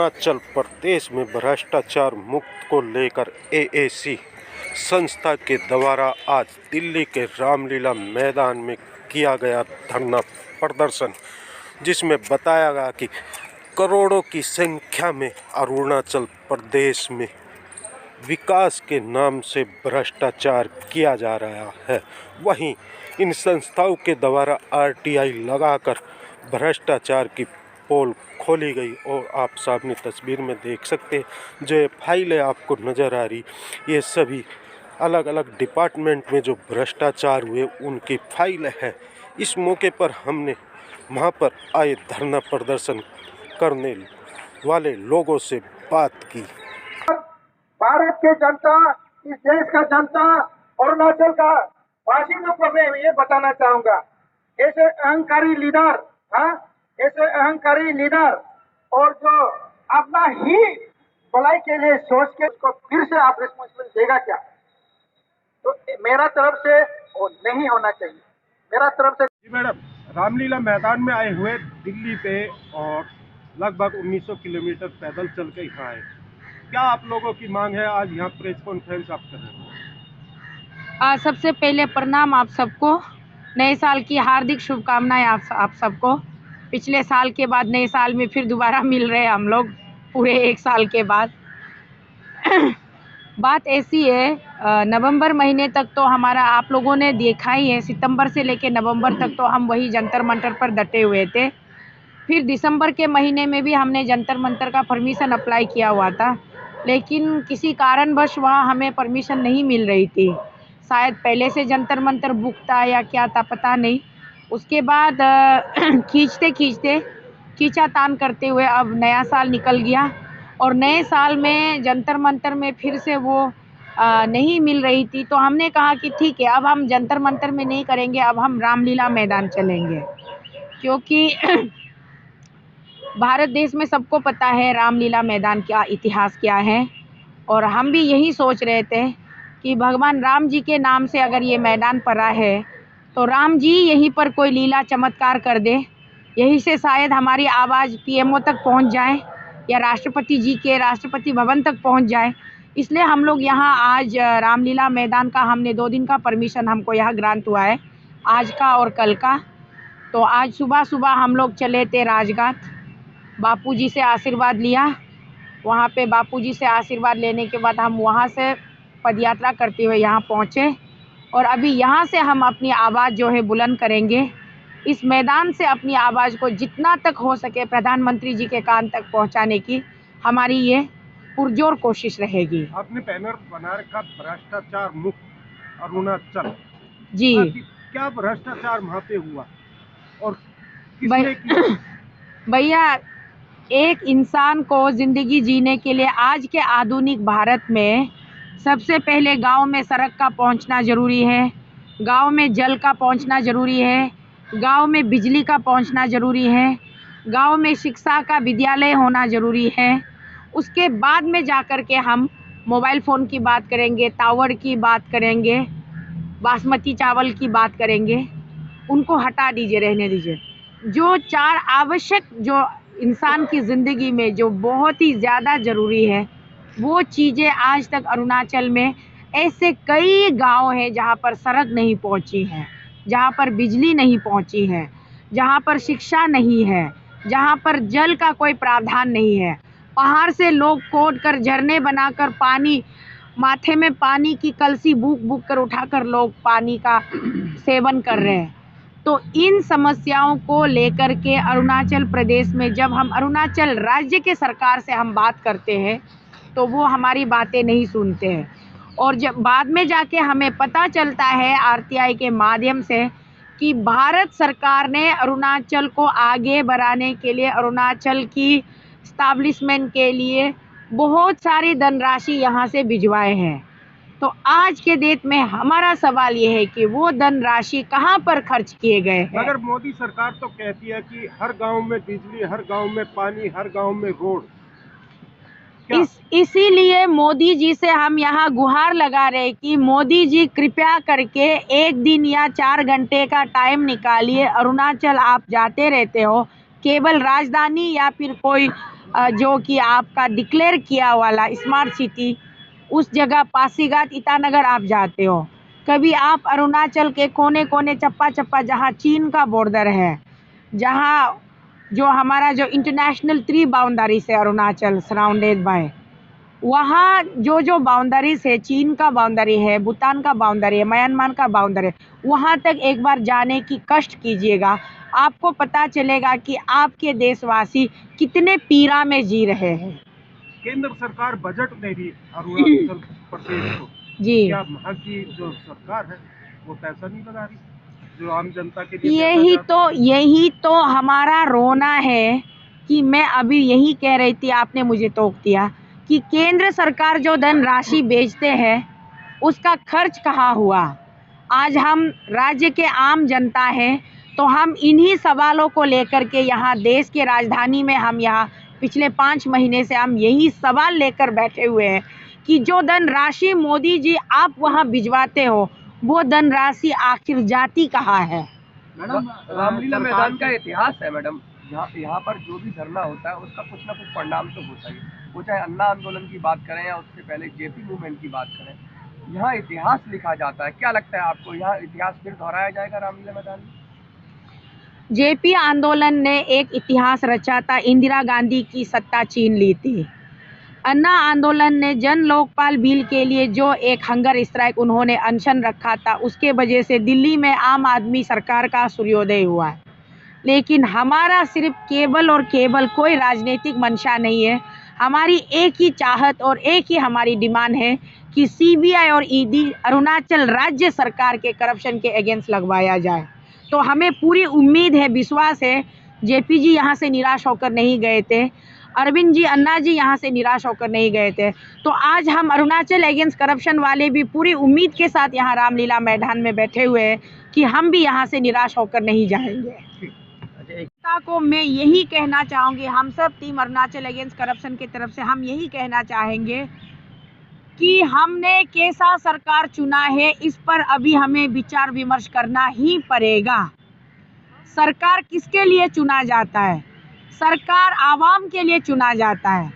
अरुणाचल प्रदेश में भ्रष्टाचार मुक्त को लेकर एएसी संस्था के द्वारा आज दिल्ली के रामलीला मैदान में किया गया धरना प्रदर्शन, जिसमें बताया गया कि करोड़ों की संख्या में अरुणाचल प्रदेश में विकास के नाम से भ्रष्टाचार किया जा रहा है। वहीं इन संस्थाओं के द्वारा आरटीआई लगाकर भ्रष्टाचार की पोल खोली गई और आप सामने तस्वीर में देख सकते हैं जो फाइलें आपको नज़र आ रही, ये सभी अलग अलग डिपार्टमेंट में जो भ्रष्टाचार हुए उनकी फाइलें हैं। इस मौके पर हमने वहाँ पर आए धरना प्रदर्शन करने वाले लोगों से बात की। भारत के जनता, इस देश का जनता, अरुणाचल का वासियों को मैं ये बताना चाहूंगा, ऐसे अहंकारी लीडर, ऐसे अहंकारी लीडर और जो अपना ही भलाई के लिए सोच के उसको फिर से आप रिस्पॉन्सिबिलिटी देगा क्या? तो मेरा तरफ से वो नहीं होना चाहिए। मेरा तरफ से जी मैडम, रामलीला मैदान में आए हुए दिल्ली पे और लगभग 1900 किलोमीटर पैदल चल के यहाँ आए, क्या आप लोगों की मांग है? आज यहाँ प्रेस कॉन्फ्रेंस आप कर रहे हैं। सबसे पहले प्रणाम आप सबको, नए साल की हार्दिक शुभकामनाएं आप सबको। पिछले साल के बाद नए साल में फिर दोबारा मिल रहे हैं हम लोग पूरे एक साल के बाद। बात ऐसी है, नवंबर महीने तक तो हमारा आप लोगों ने देखा ही है, सितंबर से लेकर नवंबर तक तो हम वही जंतर मंतर पर डटे हुए थे। फिर दिसंबर के महीने में भी हमने जंतर मंतर का परमिशन अप्लाई किया हुआ था, लेकिन किसी कारणवश वहाँ हमें परमिशन नहीं मिल रही थी। शायद पहले से जंतर मंतर बुक था या क्या था, पता नहीं। उसके बाद खींचातान करते हुए अब नया साल निकल गया और नए साल में जंतर मंतर में फिर से वो नहीं मिल रही थी, तो हमने कहा कि ठीक है, अब हम जंतर मंतर में नहीं करेंगे, अब हम रामलीला मैदान चलेंगे। क्योंकि भारत देश में सबको पता है रामलीला मैदान का इतिहास क्या है, और हम भी यही सोच रहे थे कि भगवान राम जी के नाम से अगर ये मैदान पड़ा है तो राम जी यहीं पर कोई लीला चमत्कार कर दे, यहीं से शायद हमारी आवाज़ पीएमओ तक पहुंच जाए या राष्ट्रपति जी के राष्ट्रपति भवन तक पहुंच जाए। इसलिए हम लोग यहाँ आज रामलीला मैदान का हमने 2 दिन का परमिशन हमको यहाँ ग्रांट हुआ है, आज का और कल का। तो आज सुबह सुबह हम लोग चले थे राजघाट, बापूजी से आशीर्वाद लिया। वहाँ पे बापूजी से आशीर्वाद लेने के बाद हम वहाँ से पदयात्रा करते हुए यहाँ पहुँचे और अभी यहाँ से हम अपनी आवाज़ जो है बुलंद करेंगे। इस मैदान से अपनी आवाज़ को जितना तक हो सके प्रधानमंत्री जी के कान तक पहुँचाने की हमारी ये पुरजोर कोशिश रहेगी। आपने बैनर बना रखा भ्रष्टाचार मुक्त अरुणाचल जी। क्या भ्रष्टाचार वहाँ पे हुआ और किसने किया? भैया, एक इंसान को ज़िंदगी जीने के लिए आज के आधुनिक भारत में सबसे पहले गांव में सड़क का पहुंचना ज़रूरी है, गांव में जल का पहुंचना ज़रूरी है, गांव में बिजली का पहुंचना ज़रूरी है, गांव में शिक्षा का विद्यालय होना ज़रूरी है। उसके बाद में जाकर के हम मोबाइल फ़ोन की बात करेंगे, टावर की बात करेंगे, बासमती चावल की बात करेंगे। उनको हटा दीजिए, रहने दीजिए। जो 4 आवश्यक जो इंसान की ज़िंदगी में जो बहुत ही ज़्यादा ज़रूरी है, वो चीज़ें आज तक अरुणाचल में ऐसे कई गांव हैं जहां पर सड़क नहीं पहुंची है, जहां पर बिजली नहीं पहुंची है, जहां पर शिक्षा नहीं है, जहां पर जल का कोई प्रावधान नहीं है। पहाड़ से लोग खोद कर झरने बनाकर पानी, माथे में पानी की कलसी बूक कर उठाकर लोग पानी का सेवन कर रहे हैं। तो इन समस्याओं को लेकर के अरुणाचल प्रदेश में जब हम अरुणाचल राज्य के सरकार से हम बात करते हैं तो वो हमारी बातें नहीं सुनते हैं, और जब बाद में जाके हमें पता चलता है आरटीआई के माध्यम से कि भारत सरकार ने अरुणाचल को आगे बढ़ाने के लिए, अरुणाचल की इस्टेब्लिशमेंट के लिए बहुत सारी धनराशि यहाँ से भिजवाए हैं। तो आज के डेट में हमारा सवाल ये है कि वो धनराशि कहाँ पर खर्च किए गए हैं? मगर मोदी सरकार तो कहती है कि हर गांव में बिजली, हर गांव में पानी, हर गांव में रोड। इसीलिए मोदी जी से हम यहाँ गुहार लगा रहे कि मोदी जी कृपया करके 1 दिन या 4 घंटे का टाइम निकालिए। अरुणाचल आप जाते रहते हो, केवल राजधानी या फिर कोई जो कि आपका डिक्लेयर किया वाला स्मार्ट सिटी, उस जगह पासीघाट ईटानगर आप जाते हो, कभी आप अरुणाचल के कोने कोने चप्पा चप्पा जहाँ चीन का बॉर्डर है, जहाँ जो हमारा जो इंटरनेशनल 3 बाउंड्री से अरुणाचल सराउंडेड बाय, वहाँ जो जो बाउंड्रीज है, चीन का बाउंड्री है, भूटान का बाउंड्री है, म्यांमार का बाउंड्री है, वहाँ तक एक बार जाने की कष्ट कीजिएगा। आपको पता चलेगा कि आपके देशवासी कितने पीड़ा में जी रहे हैं। केंद्र सरकार बजट दे रही है अरुणाचल प्रदेश को, जी, क्या वहाँ की जो सरकार है वो पैसा नहीं लगा रही जो आम जनता के लिए पैसा जाता है? यही तो हमारा रोना है कि मैं अभी यही कह रही थी, आपने मुझे टोक दिया कि केंद्र सरकार जो धनराशि भेजते हैं उसका खर्च कहाँ हुआ। आज हम राज्य के आम जनता हैं, तो हम इन्हीं सवालों को लेकर के यहाँ देश के राजधानी में हम यहाँ पिछले 5 महीने से हम यही सवाल लेकर बैठे हुए हैं कि जो धनराशि मोदी जी आप वहाँ भिजवाते हो, वो धनराशि आखिर जाती कहाँ है। मैडम, रामलीला मैदान का इतिहास है मैडम। यहाँ पर जो भी धरना होता है उसका कुछ ना कुछ परिणाम तो होता ही है। वो चाहे अन्ना आंदोलन की बात करें या उससे पहले जेपी मूवमेंट की बात करें, यहाँ इतिहास लिखा जाता है। क्या लगता है आपको, यहाँ इतिहास फिर दोहराया जाएगा रामलीला मैदान में? जेपी आंदोलन ने एक इतिहास रचा था, इंदिरा गांधी की सत्ता छीन ली थी। अन्ना आंदोलन ने जन लोकपाल बिल के लिए जो एक हंगर स्ट्राइक उन्होंने अनशन रखा था, उसके वजह से दिल्ली में आम आदमी सरकार का सूर्योदय हुआ है। लेकिन हमारा सिर्फ केवल और केवल कोई राजनीतिक मंशा नहीं है। हमारी एक ही चाहत और एक ही हमारी डिमांड है कि सीबीआई और ईडी अरुणाचल राज्य सरकार के करप्शन के अगेंस्ट लगवाया जाए। तो हमें पूरी उम्मीद है, विश्वास है, जेपी जी यहाँ से निराश होकर नहीं गए थे, अरविंद जी, अन्ना जी यहाँ से निराश होकर नहीं गए थे। तो आज हम अरुणाचल अगेंस्ट करप्शन वाले भी पूरी उम्मीद के साथ यहाँ रामलीला मैदान में बैठे हुए हैं कि हम भी यहाँ से निराश होकर नहीं जाएंगे। जनता को मैं यही कहना चाहूँगी, हम सब टीम अरुणाचल अगेंस्ट करप्शन की तरफ से हम यही कहना चाहेंगे कि हमने कैसा सरकार चुना है, इस पर अभी हमें विचार विमर्श करना ही पड़ेगा। सरकार किसके लिए चुना जाता है? सरकार आवाम के लिए चुना जाता है।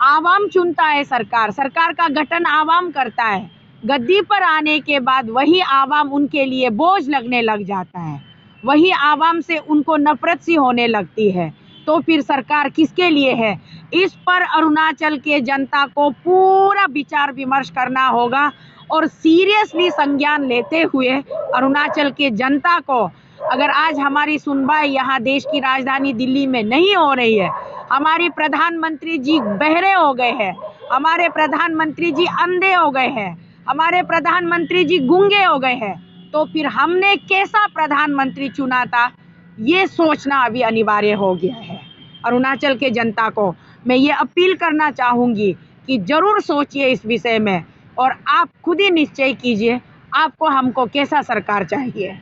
आवाम चुनता है सरकार, सरकार का गठन आवाम करता है। गद्दी पर आने के बाद वही आवाम उनके लिए बोझ लगने लग जाता है, वही आवाम से उनको नफरत सी होने लगती है। तो फिर सरकार किसके लिए है? इस पर अरुणाचल के जनता को पूरा विचार विमर्श करना होगा और सीरियसली संज्ञान लेते हुए अरुणाचल के जनता को, अगर आज हमारी सुनवाई यहाँ देश की राजधानी दिल्ली में नहीं हो रही है, हमारी प्रधानमंत्री जी बहरे हो गए हैं, हमारे प्रधानमंत्री जी अंधे हो गए हैं, हमारे प्रधानमंत्री जी गूंगे हो गए हैं, तो फिर हमने कैसा प्रधानमंत्री चुना था, ये सोचना अभी अनिवार्य हो गया है। अरुणाचल के जनता को मैं ये अपील करना चाहूँगी कि ज़रूर सोचिए इस विषय में और आप खुद ही निश्चय कीजिए आपको हमको कैसा सरकार चाहिए।